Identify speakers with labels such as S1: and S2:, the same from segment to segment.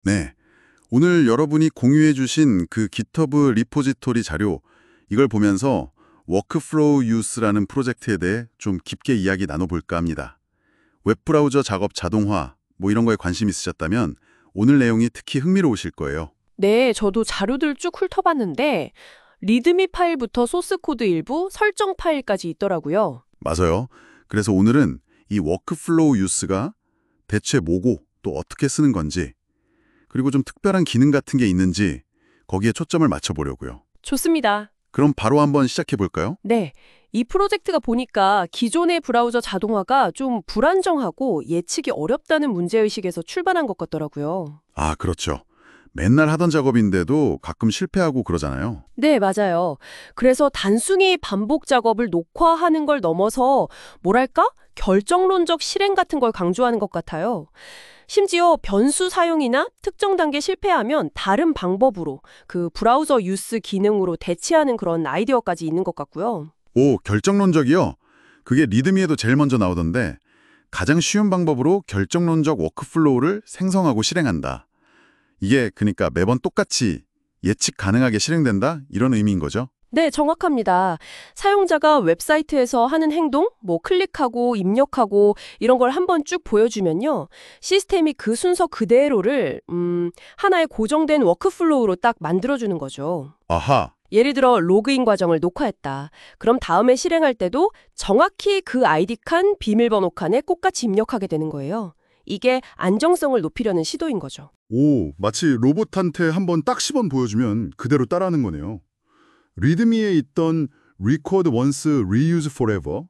S1: 네. 오늘 여러분이 공유해 주신 그 GitHub 리포지토리 자료, 이걸 보면서 워크플로우 유스라는 프로젝트에 대해 좀 깊게 이야기 나눠볼까 합니다. 웹브라우저 작업 자동화, 뭐 이런 거에 관심 있으셨다면 오늘 내용이 특히 흥미로우실 거예요.
S2: 네, 저도 자료들 쭉 훑어봤는데 리드미 파일부터 소스 코드 일부, 설정 파일까지 있더라고요.
S1: 맞아요. 그래서 오늘은 이 워크플로우 유스가 대체 뭐고 또 어떻게 쓰는 건지, 그리고 좀 특별한 기능 같은 게 있는지 거기에 초점을 맞춰보려고요.
S2: 좋습니다.
S1: 그럼 바로 한번 시작해 볼까요?
S2: 네, 이 프로젝트가 보니까 기존의 브라우저 자동화가 좀 불안정하고 예측이 어렵다는 문제의식에서 출발한 것 같더라고요.
S1: 아, 그렇죠. 맨날 하던 작업인데도 가끔 실패하고 그러잖아요.
S2: 네, 맞아요. 그래서 단순히 반복 작업을 녹화하는 걸 넘어서 뭐랄까? 결정론적 실행 같은 걸 강조하는 것 같아요. 심지어 변수 사용이나 특정 단계 실패하면 다른 방법으로 그 브라우저 유스 기능으로 대체하는 그런 아이디어까지 있는 것 같고요.
S1: 오, 결정론적이요? 그게 리드미에도 제일 먼저 나오던데 가장 쉬운 방법으로 결정론적 워크플로우를 생성하고 실행한다. 이게 그러니까 매번 똑같이 예측 가능하게 실행된다? 이런 의미인 거죠?
S2: 네, 정확합니다. 사용자가 웹사이트에서 하는 행동, 뭐 클릭하고 입력하고 이런 걸 한번 쭉 보여주면요. 시스템이 그 순서 그대로를 하나의 고정된 워크플로우로 딱 만들어주는 거죠.
S1: 아하,
S2: 예를 들어 로그인 과정을 녹화했다. 그럼 다음에 실행할 때도 정확히 그 아이디 칸, 비밀번호 칸에 똑같이 입력하게 되는 거예요. 이게 안정성을 높이려는 시도인 거죠.
S3: 오, 마치 로봇한테 한번 딱 시범 보여주면 그대로 따라하는 거네요. 리드미에 있던 Record Once, Reuse Forever,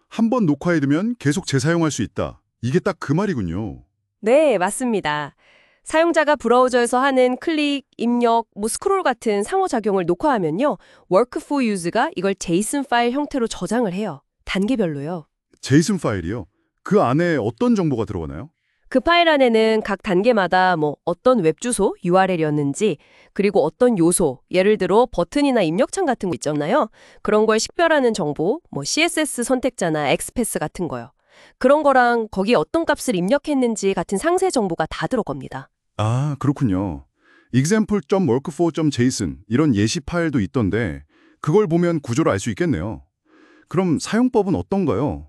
S3: 한번 녹화해두면 계속 재사용할 수 있다. 이게 딱 그 말이군요.
S2: 네, 맞습니다. 사용자가 브라우저에서 하는 클릭, 입력, 뭐 스크롤 같은 상호작용을 녹화하면요. Work for Use가 이걸 JSON 파일 형태로 저장을 해요. 단계별로요.
S3: 제이슨 파일이요. 그 안에 어떤 정보가 들어가나요?
S2: 그 파일 안에는 각 단계마다 뭐 어떤 웹 주소, URL이었는지, 그리고 어떤 요소, 예를 들어 버튼이나 입력창 같은 거 있잖아요. 그런 걸 식별하는 정보, 뭐 CSS 선택자나 XPath 같은 거요. 그런 거랑 거기에 어떤 값을 입력했는지 같은 상세 정보가 다 들어갑니다.
S3: 아, 그렇군요. example.workflow.json 이런 예시 파일도 있던데 그걸 보면 구조를 알 수 있겠네요. 그럼 사용법은 어떤가요?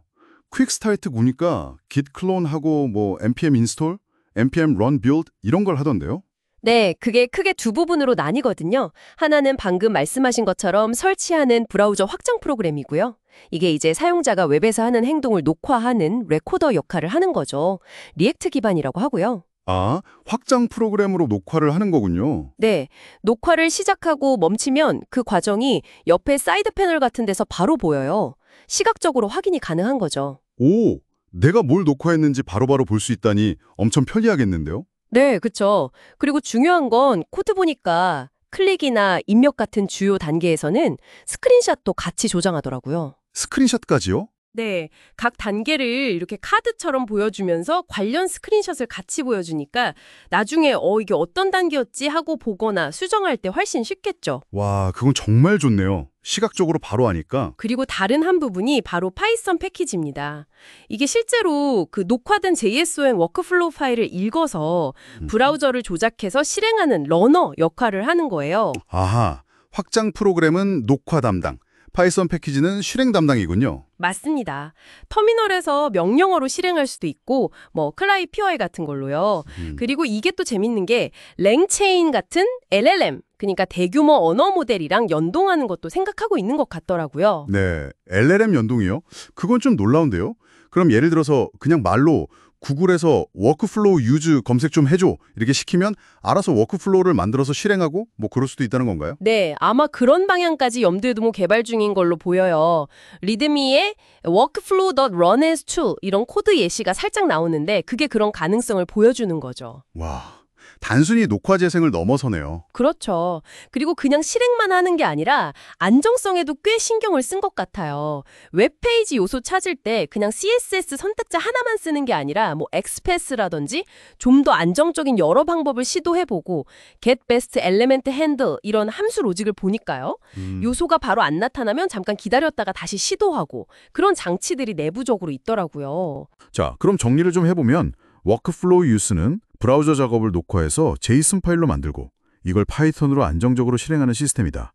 S3: 퀵스타트 보니까 git clone하고 뭐 npm install, npm run build 이런 걸 하던데요.
S2: 네, 그게 크게 두 부분으로 나뉘거든요. 하나는 방금 말씀하신 것처럼 설치하는 브라우저 확장 프로그램이고요. 이게 이제 사용자가 웹에서 하는 행동을 녹화하는 레코더 역할을 하는 거죠. 리액트 기반이라고 하고요.
S3: 아, 확장 프로그램으로 녹화를 하는 거군요.
S2: 네, 녹화를 시작하고 멈추면 그 과정이 옆에 사이드 패널 같은 데서 바로 보여요. 시각적으로 확인이 가능한 거죠.
S3: 오, 내가 뭘 녹화했는지 바로바로 볼 수 있다니 엄청 편리하겠는데요?
S2: 네, 그쵸. 그리고 중요한 건 코드 보니까 클릭이나 입력 같은 주요 단계에서는 스크린샷도 같이 조장하더라고요.
S3: 스크린샷까지요?
S2: 네, 각 단계를 이렇게 카드처럼 보여주면서 관련 스크린샷을 같이 보여주니까 나중에 이게 어떤 단계였지 하고 보거나 수정할 때 훨씬 쉽겠죠.
S3: 와, 그건 정말 좋네요. 시각적으로 바로 하니까.
S2: 그리고 다른 한 부분이 바로 파이썬 패키지입니다. 이게 실제로 그 녹화된 JSON 워크플로우 파일을 읽어서 브라우저를 조작해서 실행하는 러너 역할을 하는 거예요.
S3: 아하, 확장 프로그램은 녹화 담당, 파이썬 패키지는 실행 담당이군요.
S2: 맞습니다. 터미널에서 명령어로 실행할 수도 있고 뭐 클라이 PY 같은 걸로요. 그리고 이게 또 재밌는 게 랭체인 같은 LLM, 그러니까 대규모 언어 모델이랑 연동하는 것도 생각하고 있는 것 같더라고요.
S3: 네, LLM 연동이요? 그건 좀 놀라운데요? 그럼 예를 들어서 그냥 말로 구글에서 워크플로우 유즈 검색 좀 해줘 이렇게 시키면 알아서 워크플로우를 만들어서 실행하고 뭐 그럴 수도 있다는 건가요?
S2: 네, 아마 그런 방향까지 염두에 두고 개발 중인 걸로 보여요. 리드미의 workflow.run as tool 이런 코드 예시가 살짝 나오는데 그게 그런 가능성을 보여주는 거죠.
S3: 와, 단순히 녹화 재생을 넘어서네요.
S2: 그렇죠. 그리고 그냥 실행만 하는 게 아니라 안정성에도 꽤 신경을 쓴 것 같아요. 웹페이지 요소 찾을 때 그냥 CSS 선택자 하나만 쓰는 게 아니라 뭐 XPath라든지 좀 더 안정적인 여러 방법을 시도해보고 get best element handle 이런 함수 로직을 보니까요. 요소가 바로 안 나타나면 잠깐 기다렸다가 다시 시도하고 그런 장치들이 내부적으로 있더라고요.
S3: 자, 그럼 정리를 좀 해보면 워크플로우 유스는 브라우저 작업을 녹화해서 제이슨 파일로 만들고 이걸 파이썬으로 안정적으로 실행하는 시스템이다.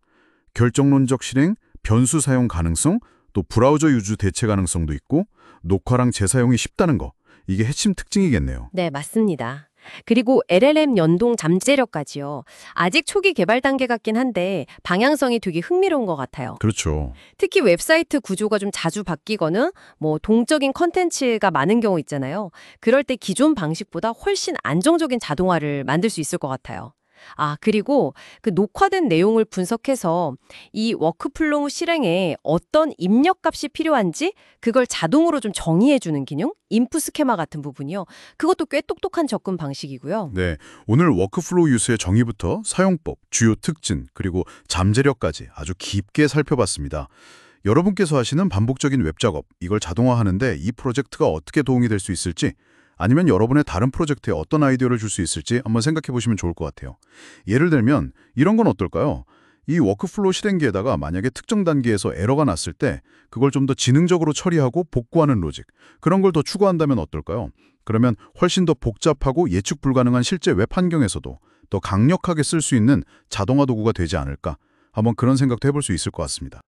S3: 결정론적 실행, 변수 사용 가능성, 또 브라우저 유주 대체 가능성도 있고 녹화랑 재사용이 쉽다는 거. 이게 핵심 특징이겠네요.
S2: 네, 맞습니다. 그리고 LLM 연동 잠재력까지요. 아직 초기 개발 단계 같긴 한데 방향성이 되게 흥미로운 것 같아요.
S3: 그렇죠.
S2: 특히 웹사이트 구조가 좀 자주 바뀌거나 뭐 동적인 컨텐츠가 많은 경우 있잖아요. 그럴 때 기존 방식보다 훨씬 안정적인 자동화를 만들 수 있을 것 같아요. 아, 그리고 그 녹화된 내용을 분석해서 이 워크플로우 실행에 어떤 입력값이 필요한지 그걸 자동으로 좀 정의해주는 기능? 인풋 스케마 같은 부분이요. 그것도 꽤 똑똑한 접근 방식이고요.
S3: 네, 오늘 워크플로우 유스의 정의부터 사용법, 주요 특징, 그리고 잠재력까지 아주 깊게 살펴봤습니다. 여러분께서 하시는 반복적인 웹작업, 이걸 자동화하는데 이 프로젝트가 어떻게 도움이 될 수 있을지, 아니면 여러분의 다른 프로젝트에 어떤 아이디어를 줄 수 있을지 한번 생각해 보시면 좋을 것 같아요. 예를 들면 이런 건 어떨까요? 이 워크플로우 실행기에다가 만약에 특정 단계에서 에러가 났을 때 그걸 좀 더 지능적으로 처리하고 복구하는 로직, 그런 걸 더 추구한다면 어떨까요? 그러면 훨씬 더 복잡하고 예측 불가능한 실제 웹 환경에서도 더 강력하게 쓸 수 있는 자동화 도구가 되지 않을까? 한번 그런 생각도 해볼 수 있을 것 같습니다.